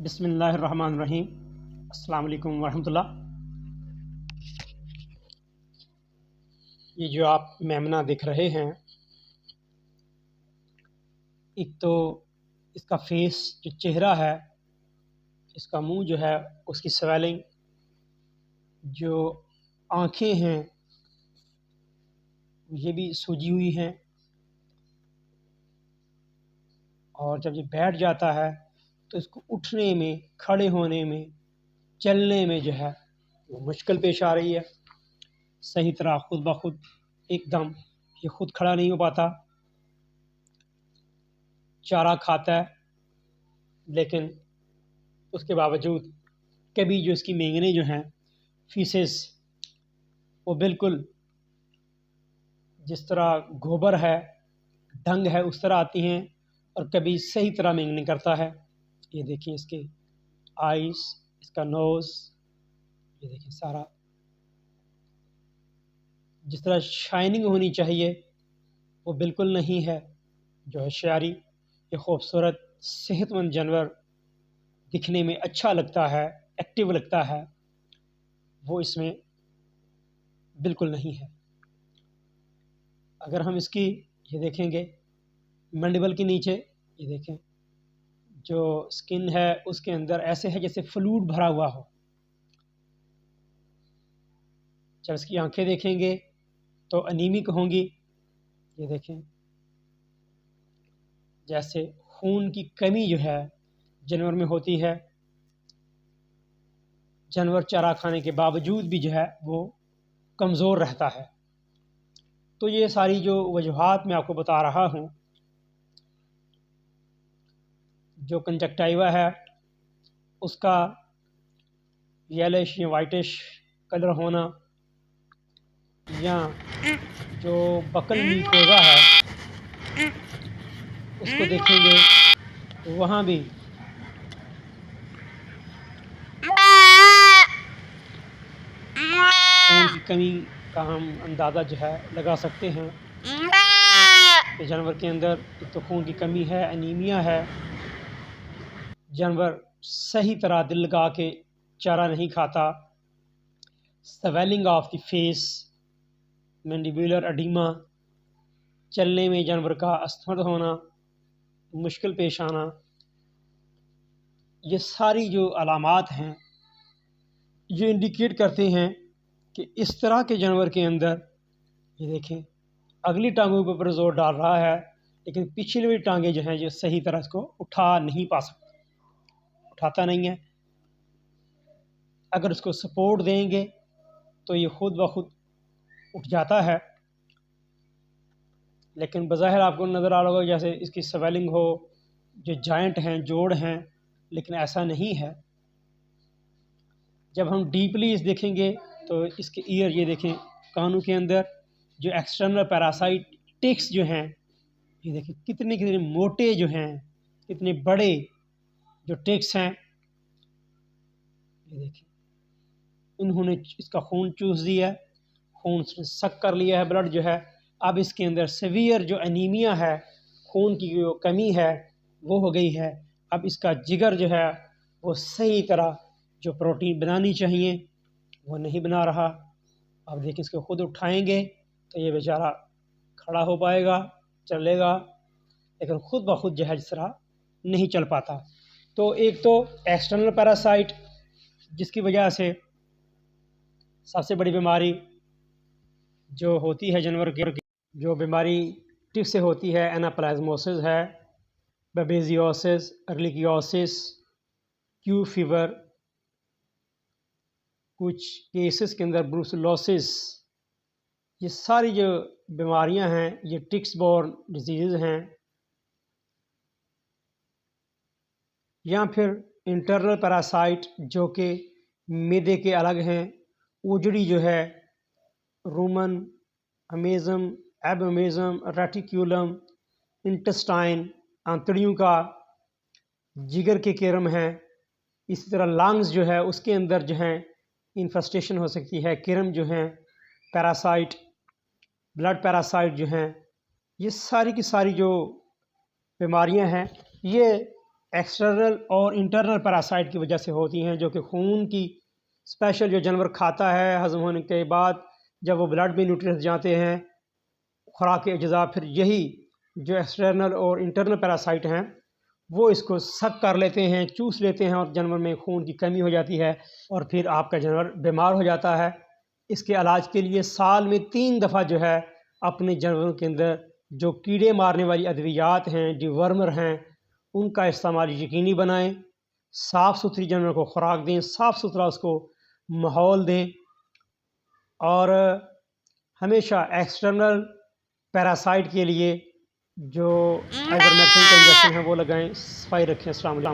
बिस्मिल्लाहिर्रहमानिर्रहीम। अस्सलाम वालेकुम वरहमतुल्लाह। ये जो आप मेमना दिख रहे हैं, एक तो इसका फेस जो चेहरा है, इसका मुंह जो है, उसकी स्वेलिंग, जो आँखें हैं ये भी सूजी हुई हैं, और जब ये बैठ जाता है तो इसको उठने में, खड़े होने में, चलने में जो है वो मुश्किल पेश आ रही है। सही तरह खुद ब खुद एकदम ये खुद खड़ा नहीं हो पाता। चारा खाता है लेकिन उसके बावजूद कभी जो इसकी मेंगने जो हैं, फीसेस, वो बिल्कुल जिस तरह गोबर है, डंग है, उस तरह आती हैं, और कभी सही तरह मेंग नहीं करता है। ये देखिए इसके आइज़, इसका नोज़, ये देखिए सारा जिस तरह शाइनिंग होनी चाहिए वो बिल्कुल नहीं है। जो होशियारी, ये खूबसूरत सेहतमंद जानवर दिखने में अच्छा लगता है, एक्टिव लगता है, वो इसमें बिल्कुल नहीं है। अगर हम इसकी ये देखेंगे मैंडिबल के नीचे, ये देखें जो स्किन है उसके अंदर ऐसे है जैसे फ्लूइड भरा हुआ हो। जब इसकी आंखें देखेंगे तो अनीमिक होंगी। ये देखें जैसे खून की कमी जो है जानवर में होती है। जानवर चारा खाने के बावजूद भी जो है वो कमज़ोर रहता है। तो ये सारी जो वजूहात मैं आपको बता रहा हूँ, जो कंजक्टाइवा है उसका येलोइश या वाइटिश कलर होना, या जो बकल म्यूकोज़ा है उसको देखेंगे तो वहाँ भी खून की कमी का हम अंदाज़ा जो है लगा सकते हैं कि जानवर के अंदर एक तो खून की कमी है, एनीमिया है, जानवर सही तरह दिल लगा के चारा नहीं खाता, swelling of the face, mandibular oedema, चलने में जानवर का असमर्थ होना, मुश्किल पेश आना, ये सारी जो अलामात हैं ये इंडिकेट करते हैं कि इस तरह के जानवर के अंदर, ये देखें अगली टांगों के ऊपर जोर डाल रहा है लेकिन पिछली वाली टांगें जो हैं जो सही तरह इसको उठा नहीं पा सकती, उठाता नहीं है। अगर उसको सपोर्ट देंगे तो ये खुद ब खुद उठ जाता है, लेकिन बज़ाहिर आपको नज़र आ रहा होगा जैसे इसकी स्वेलिंग हो, जो जॉइंट हैं, जोड़ हैं, लेकिन ऐसा नहीं है। जब हम डीपली इस देखेंगे तो इसके ईयर, ये देखें कानों के अंदर जो एक्सटर्नल पैरासाइट टिक्स जो हैं, ये देखें कितने कितने मोटे जो हैं, कितने बड़े जो टिक्स हैं, ये देखें इन्होंने इसका खून चूस दिया, खून से सक कर लिया है ब्लड जो है। अब इसके अंदर सीवियर जो एनीमिया है, खून की जो कमी है वो हो गई है। अब इसका जिगर जो है वो सही तरह जो प्रोटीन बनानी चाहिए वो नहीं बना रहा। अब देखिए इसको खुद उठाएंगे तो ये बेचारा खड़ा हो पाएगा, चलेगा, लेकिन खुद ब खुद जो है जिस तरह नहीं चल पाता। तो एक तो एक्सटर्नल पैरासाइट, जिसकी वजह से सबसे बड़ी बीमारी जो होती है जानवर की, जो बीमारी टिक से होती है, एनाप्लाज्मोसिस है, बेबेजियोसिस, अर्लिकियोसिस, क्यू फीवर, कुछ केसेस के अंदर ब्रूसलोसिस, ये सारी जो बीमारियां हैं ये टिक्स बोर्न डिजीज़ हैं। या फिर इंटरनल पैरासाइट जो कि मैदे के अलग हैं, उजड़ी जो है, रूमन, अमेज़म, एबोमेज़म, रेटिक्यूलम, इंटेस्टाइन, आंतड़ियों का, जिगर के केरम हैं। इसी तरह लंग्स जो है उसके अंदर जो है इन्फेस्टेशन हो सकती है, केरम जो हैं, पैरासाइट, ब्लड पैरासाइट जो हैं, ये सारी की सारी जो बीमारियां हैं ये एक्सटर्नल और इंटरनल पैरासाइट की वजह से होती हैं, जो कि खून की स्पेशल जो जानवर खाता है, हज़म होने के बाद जब वो ब्लड में न्यूट्रिएंट्स जाते हैं, खुराक के अज़्ज़ा, फिर यही जो एक्सटर्नल और इंटरनल पैरासाइट हैं वो इसको सक कर लेते हैं, चूस लेते हैं और जानवर में खून की कमी हो जाती है और फिर आपका जानवर बीमार हो जाता है। इसके इलाज के लिए साल में 3 दफ़ा जो है अपने जानवरों के अंदर जो कीड़े मारने वाली अद्वियात हैं, डिवर्मर हैं, उनका इस्तेमाल यकीनी बनाएँ। साफ़ सुथरी जानवर को खुराक दें, साफ़ सुथरा उसको माहौल दें और हमेशा एक्सटर्नल पैरासाइट के लिए जो आइवरमेक्टिन का इंजेक्शन है वो लगाएँ। सफाई रखें। अस्सलाम वालेकुम।